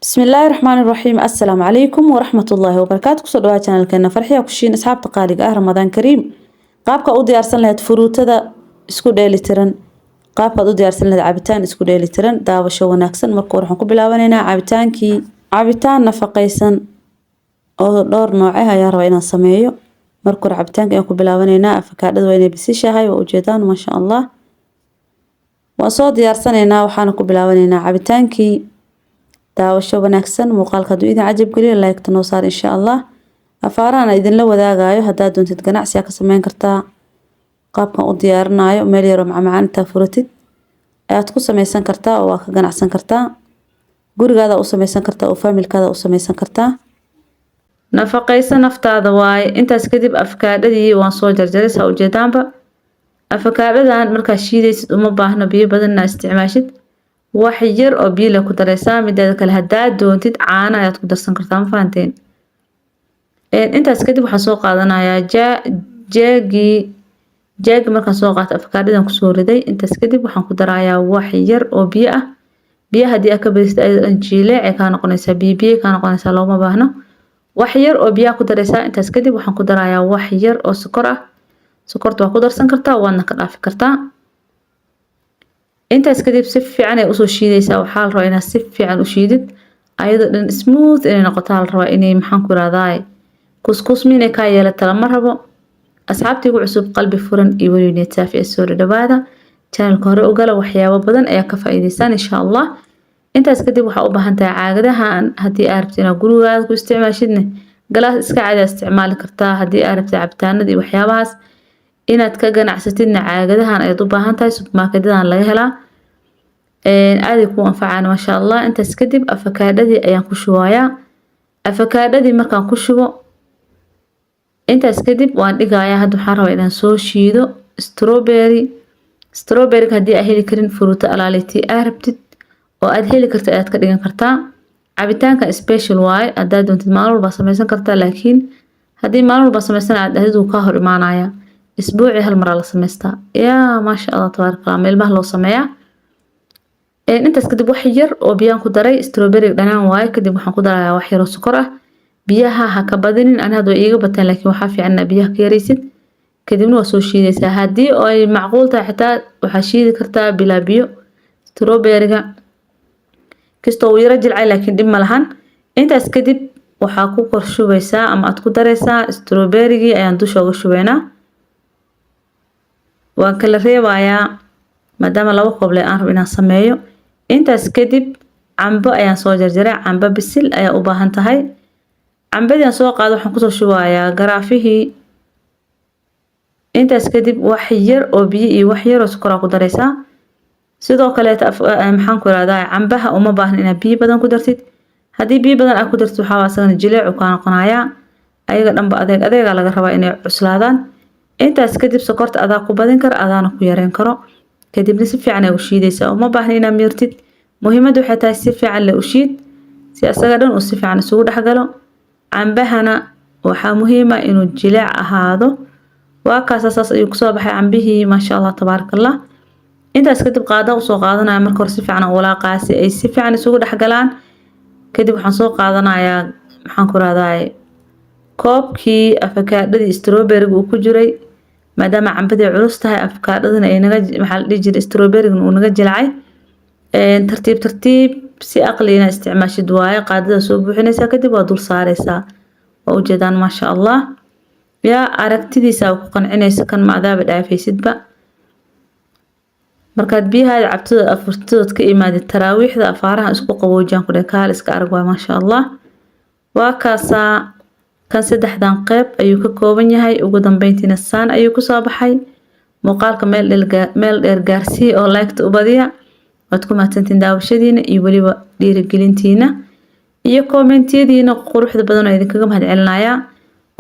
بسم الله الرحمن الرحيم. السلام عليكم ورحمة الله وبركاته. كسر دواء channel كنا فرحية كشين أصحاب تقاليد رمضان كريم. قابك أودي أرسل لها فروت هذا اسكو ديلي ترن. قابك أودي أرسل لها عبتان اسكو ديلي ترن. داو شو ناكسن مركور حنكو بلاوانينا عبتان كي عبتان نفقيسن أو دور نوعها يا روينا سميو مركور عبتان كي ينكو بلاوانينا فكاد وين بسيشة هاي ووجدان ما شاء الله. وصود يارسنينا وحانكو بلاوانينا عبتان كي daawasho wanaagsan muuqaalka haduu idin cajab geliyo like tanoo saar insha Allah afaarana idin la wadaagayo hadaa doontid ganacsi ka sameyn kartaa qaabkan u diyaarinayo meel yar oo macaan inta furatid ayaad ku sameysan kartaa oo ka ganacsan kartaa gurigaada u sameysan kartaa oo familkaada u sameysan kartaa nafaqaysan naftaada waay intaas kadib afkaadadii waan soo jarjaray saa u jeedaanba afkaadadan marka shiidaysid uma baahna biyo badan na isticmaashid wax yar oo biyo la ku dareysaa mideeda kale hadaa doontid caano ayaad ku darsan kartaa ma fahanteen intaas kadib waxaan soo qaadanayaa jeegi markaan soo qaato afkaadadan ku soo riday intaas kadib waxaan ku darayaa wax yar oo biyo ah biyo hadii aad ka barisid ay jileec ka noqonaysa biyo ka noqonaysa looma baahno wax yar oo biyo ku dareysaa intaas kadib waxaan ku darayaa wax yar oo sokor ah sokorta waa ku darsan kartaa waana ka dhaafi kartaa intaas kadib si fiican ay u soo shiidaysaa waxa la rabaa inaad si fiican u shiidid ayadoo dhan smooth inay noqoto la rabaa inay maxaan ku raadaay kuskus miina ka yeelato lama rabo asxaabtigu cusub qalbi furan iyo weliba taafi soo dhawaada channelka hore u gala waxyaabo badan ayaa ka faa'iideysan insha Allah intaas kadib waxa u baahan tahay caagadahan hadii aad rabtid inaad gurigaada ku isticmaashidna galaas iska caadi isticmaali kartaa hadii aad rabtid cabitaanada iyo waxyaabahaas inaad ka ganacsatidna caagadahan ay u baahan tahay supermarketan laga helaa aad ku anfacaan ma sha Allah intaas kadib afakaadadii ayaan ku shubayaa afakaadadii markaan ku shubo intaas kadib waan dhigayaa hadda waxaan rabaa inaan soo shiido strawberry hadii aad heli karin fruit alaaliti aad rabtid oo aad heli karto aad ka dhigan kartaa cabitaanka special way hadaa doontid maalin walba sameysan kartaa laakiin hadii maalin walba sameysan aad adigu ka hor imaanaya isbuuci hal mar la sameystaa yaa ma sha Allah tabaaraka meelmaha loo sameeyaa intaas kadib wax yar oo biyaan ku daray strawberry dhanaan waay kadib waxaan ku darayaa wax yar oo sokor ah biyaha ha ka badinin aan hado iiga bataan laakiin waxa fiican biyaha ka yareysid kadibna waa soo shiidaysaa hadii ay macquul tahay xitaa waxa shiidi kartaa bilaa biyo strawberry-ga kisto uu yara jilcay laakiin dhib ma lahan intaas kadib waxa ku kor shubaysaa ama aad ku dareysaa strawberry-gi ayaan dusha uga shubaynaa waan kala reebayaa maadaama laba koob aan rabo inaan sameeyo intaas kadib cambo ayaan soo jarjaray cambo bisil ayaa u baahan tahay cambadii aan soo qaado waxaan ku soo shubayaa garaafihii intaas kadib wax yar oo biyo iyo wax yar oo sokor ku dareysaa sidoo kale maxaan ku raadaya cambaha uma baahna inaad biyo badan ku dartid hadii biyo badan aad ku dartid waxa asagana jileec u ka noqonayaa ayaga dhanba adeega laga rabaa inay cuslaadaan intaas kadib sokorta adaa ku badin karo adaana ku yareen karo kadibna si fiican ay u shiidaysaa uma baahna inaad miirtid muhiimadu waxay tahay si fiican la u shiid si asaga dhan uu si fiican isugu dhaxgalo cambahana waxa muhiim ah inuu jileec ahaado waa kaas asaas ayuu ku soo baxay cambihii ma sha Allah tabaarakallah intaas kadib qaada u soo qaadanaya marka hore si fiican u walaaqaasi ay si fiican isugu dhaxgalaan kadib waxaan soo qaadanayaa maxaan ku raadaay koobkii afakaadadii strawberry-ga uu ku jiray maadaama cambadii culus tahay afkaadadana ay naga waxa la dhigi jiray strawberry-ga uu naga jilcay tartiib si aqli ina isticmaashid waaye qaadada soo buuxinaysa kadib waa dul saaraysaa oo ujeedaan ma sha Allah yaa aragtidiisa ku qancinaysa kan ma adaaba dhaafaysidba markaad biyaha cabtada afurtood ka imaadid taraawiixda afaaraha isku qaboojiyaan ku dhakaal iska arag waa ma sha Allah waa kaasa kan saddexdan qayb ayuu ka kooban yahay ugu dambeyntiina saan ayuu ku soo baxay muuqaalka meel dheer gaarsii oo like u badiya waad ku mahadsantiin daawashadiina iyo waliba dhiirigelintiina iyo comment-yadiina quruxda badan oo idinkaga mahadcelinayaa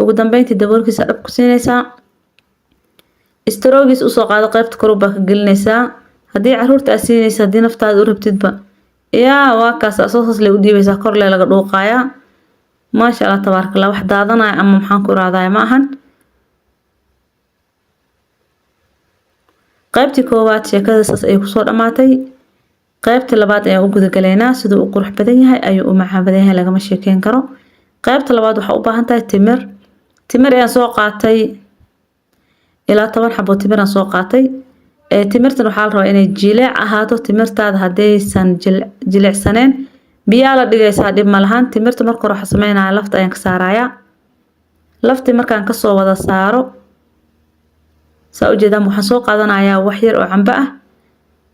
ugu dambeyntii daboolkiisa dhab ku siinaysaa strowgiis u soo qaado qaybta kor baa ka gelinaysaa hadii caruurta aad siinaysa hadii naftaada u rabtidba yaa waa kaas asoos le u dhiibaysaa kor le laga dhuuqayaa ما شاء الله تبارك الله واحد هذانا أما محنكو راضي معهن قيبتي كوبات شكل ساس أي كسور أماتي qaybta labaad ayaan u gudagalaynaa siduu u qurux badan yahay ayuu u macaan badan yahay lagama sheekeyn karo. qaybta labaad waxaa u baahan tahay timir ayaan soo qaatay ilaa 10 xabo timir aan soo qaatay. timirtan waxaa la rabaa inay jileec ahaato. timirtaada haddaysan jilicsaneen biyaa la dhigaysaa dhib ma lahan. timirta marka hore waxaa sameynaya lafta ayaan ka saarayaa. lafti markaan kasoo wada saaro saa u jeedaan waxaan soo qaadanayaa wax yar oo cambo ah.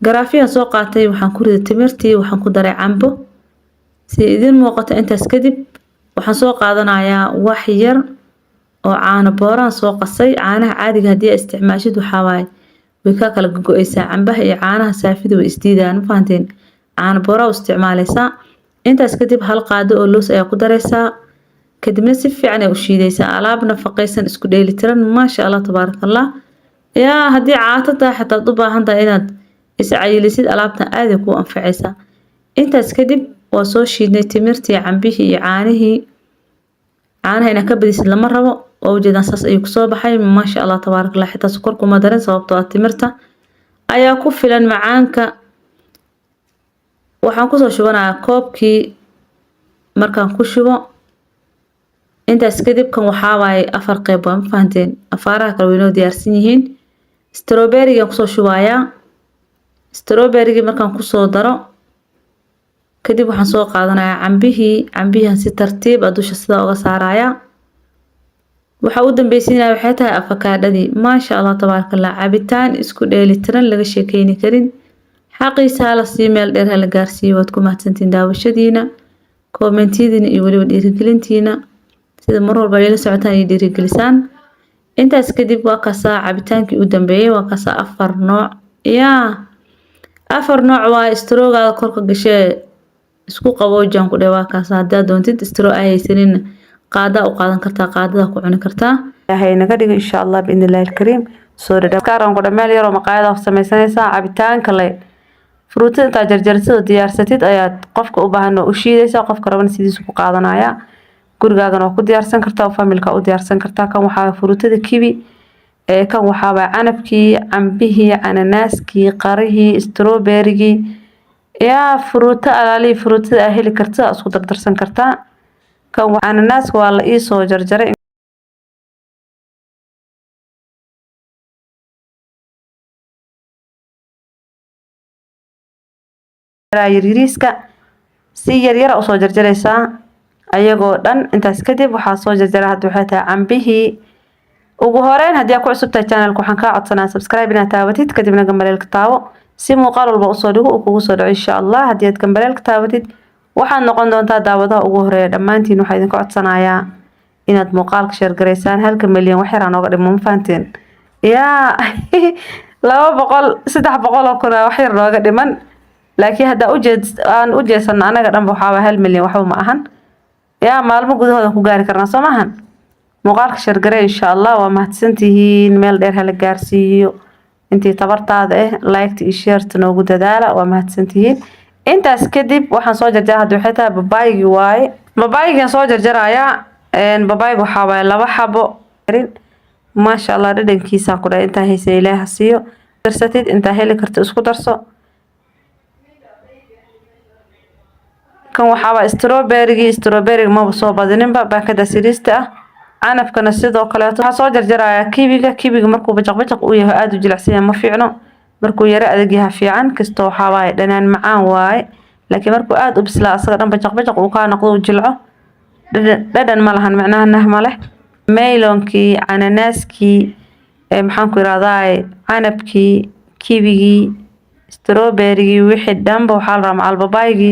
garaafiyaan soo qaatay waxaan ku riday timirtii waxaan ku daray cambo si idin muuqato. intaas kadib waxaan soo qaadanayaa wax yar oo caano booraan soo qasay. caanaha caadiga haddii aad isticmaashid waxaa waaye way ka kala gogo'aysaa. cambaha iyo caanaha saafida way isdiidaan ma fahanteen. caano booraa u isticmaalaysaa. intaas kadib hal qaado oo loos ayaa ku daraysaa. kadibna si fiican ayaa u shiidaysaa. alaab nafaqaysan isku dheelitiran maasha allah tabaarakallah. yaa haddii caato tahay xataa u baahan tahay inaad iscayilisid alaabtan aad ay kuu anfacaysaa. intaas kadib waa soo shiidnay timirtii, cambihii iyo caanihii. caanaha inaad ka badisid lama rabo. waa ujeedaan saas ayuu kusoo baxay maasha allah tabaarakallah. xitaa sokor kuma darin sababtoo ah timirta ayaa ku filan macaanka. waxaan kusoo shubanayaa koobkii. markaan ku shubo intaas kadib kan waxaa waaye 4 qayb waa ma fahanteen. afaaraha kale way noo diyaarsan yihiin. strawberry-ga kusoo shubayaa. strawberry-gi markaan kusoo daro kadib waxaan soo qaadanayaa cambihiihan si tartiib ah dusha sida uga saarayaa. waxa u dambaysiinaya waxay tahay afakaadhadii maasha allah tabaarakallah. cabitaan isku dheelitiran laga sheekeyni karin. xaqiisa hala sii meel dheer hala gaarsiiyo. waad ku mahadsantiin daawashadiina, koomentiyadiina iyo weliba dhiirigelintiina sida mar walba ila socotaan iyo dhiirigelisaan. intaas kadib waa kasaa cabitaankii u dambeeyay. waa kasaa 4 nooc. yaa 4 nooc waa stroogaada korka gashee isku qaboojaan ku dhawaa kaasa. haddaad doontid stroo ay haysanin qaada u qaadan kartaa. qaadada ku cuni kartaa. ilaahay naga dhigo insha allah biidhnillaahi alkariim. soo dhadhaw kaaran ku dhameel yar oo maqaayada samaysanaysaa. cabitaanka le fruutada intaa jarjartid oo diyaarsatid ayaad qofka u baahan u shiidaysaa. qofka rabana sidiisu ku qaadanaya. gurigaagana waa ku diyaarsan kartaa oo familka u diyaarsan kartaa. kan waxaa fruutada kiwi. kan waxaa canabkii, cambihii, cananaaskii, qarihii, strawberry-gii. yaa fruuto alaali fruutada aad heli kartaa isku dardarsan kartaa. kan cananaaska waa la ii soo jarjaray yaryariiska si yaryar u soo jarjaraysaa ayagoo dhan. intaas kadib waxaa soo jarjaray hadda waxay tahay cambihii. ugu horeyn haddii aad ku cusub tahay channelka waxaan kaa codsanayaa subscribe inaad taabatid kadibna gambaleelka taabo si muuqaal walba usoo dhigo uu kugu soo dhaco insha allah. haddii aad gambaleelka taabatid waxaad noqon doontaa daawadaha ugu horeeya. dhammaantiin waxaa idinka codsanayaa inaad muuqaalka sheer garaysaan. 1 milyan wax yar aan nooga dhimo ma fahanteen. yaa 200 300 oo kun wax yar nooga dhiman. laakiin hadda aan u jeesano anaga dhanba waxaa 1 milyan waxba ma ahan. yaa maalmo gudahooda ku gaari karnaa soo maahan. muuqaalka sheer garay insha allah. waa mahadsantihiin. meel dheer hala gaarsiiyo. intii tabartaada like iyo share noogu dadaala. waa mahadsantihiin. intaas kadib waxaan soo jarjaraa hadda waxay tahay babaaygi waaye. babaaygigan soo jarjarayaa. babaayga waxaa waaye 2 xabo. maasha allah dhadhankiisa ku dhahay intaa haysa ilaaha siiyo. darsatid intaa heli karto isku darso. kan waxaa waaye strawberry-ga ma soo badininba baakada siriista ah. canabkana sidoo kale waxaa soo jarjarayaa kiwiga markuu bajaq u yahay aad u jilicsan yahay ma fiicno. markuu yara adag yahay fiican kasto waxaa waaye dhanaan macaan waaye. laakiin markuu aad u bislaa asaga dhan bajaq uu ka noqdo u jilco dhadhan ma lahan macnaha nah ma leh. melonkii, cananaaskii, maxaan ku irahdaa canabkii, kiwigii, strawberry-gii wixii dhanba waxaa la rabaa macal babaaygi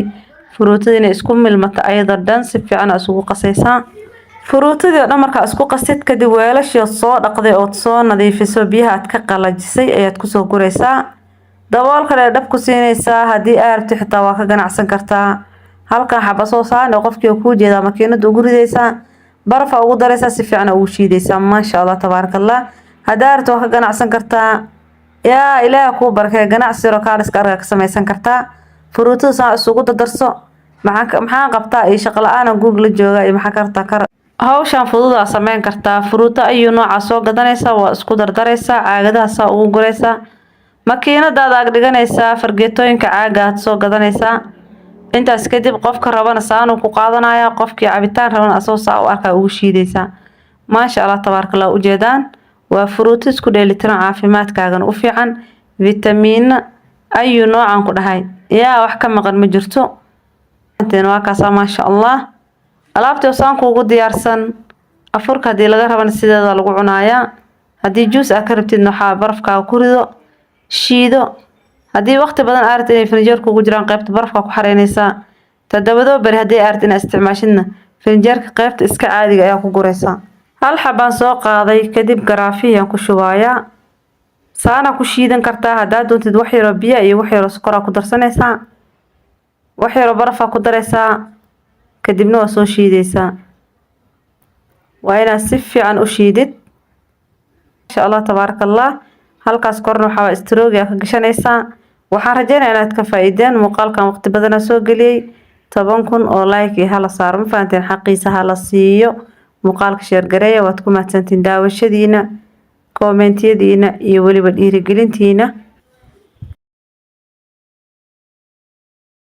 fruutada inay isku milmato ayadoo dhan si fiican isugu qasaysaa. fruutadii oo dhan markaa isku qasid kadib weelashii soo dhaqday oo soo nadiifiso biyaha aad ka qalajisay ayaad kusoo guraysaa. daboolka dheer dhab ku siinaysaa. haddii aad rabto xitaa waa ka ganacsan kartaa. halkan xaba soo saarnay qofkii ku jeeda makiinada ugu ridaysaa. barfa ugu daraysaa si fiican ugu shiidaysaa maasha allah tabaarakallah. haddii aad rabto waa ka ganacsan kartaa. yaa ilaaha kuu barakay. ganacsi yaro kaaliska arga ka samaysan kartaa. fruutada saa isugu dardarso. maxaan qabtaa iyo shaqo la-aan guriga la jooga iyo maxaa kartaa kar hawshan fududaa sameyn kartaa. fruuto ayuu nooca soo gadanaysaa waa isku dardaraysaa. caagadaha saa ugu guraysaa. makiinadaada aad dhiganaysaa fargeetooyinka caaga aad soo gadanaysaa intaas kadib qofka rabana saanu ku qaadanaya qofkii cabitaan rabana asoo saa u arkaa ugu shiidaysaa maasha Allah tabaarakallah u jeedaan waa fruit isku dheelitiran caafimaadkaagan u fiican fitamiin ayu noocan ku dhahay yaa wax ka maqan ma jirto intaan waa kaasa maasha Allah alaabta saan kuugu diyaarsan afurka hadii laga rabana sideeda lagu cunaaya hadii juice aad ka rabtid waxa barafka ku rido shiido hadii waqti badan aad inay frinjeer kugu jiraan qaybta barafka ku xareynaysaa tadawado bari hadii aad in isticmaashidna frinjeerka qaybta iska caadiga ayaa ku guraysaa hal xabaan soo qaaday kadib garaafiyan ku shubaaya saana ku shiidan kartaa hadaa doontid wax yar oo biyo iyo wax yar oo sokor ku darsanaysaa wax yar oo baraf ku daraysaa kadibna waa soo shiidaysaa waa inaad si fiican u shiidid insha Allah tabaarakallah halkaas korna waxa istirooga ka gashanaysaa waxaan rajaynayaa inaad ka faa'iideen muuqaalkan waqti badan soo galiyay 10,000 oo like iyo hala saar ma fahanteen xaqiisa hala siiyo muuqaalka share gareeya waad ku mahadsantiin daawashadiina koomentiyadiina iyo waliba dhiirigelintiina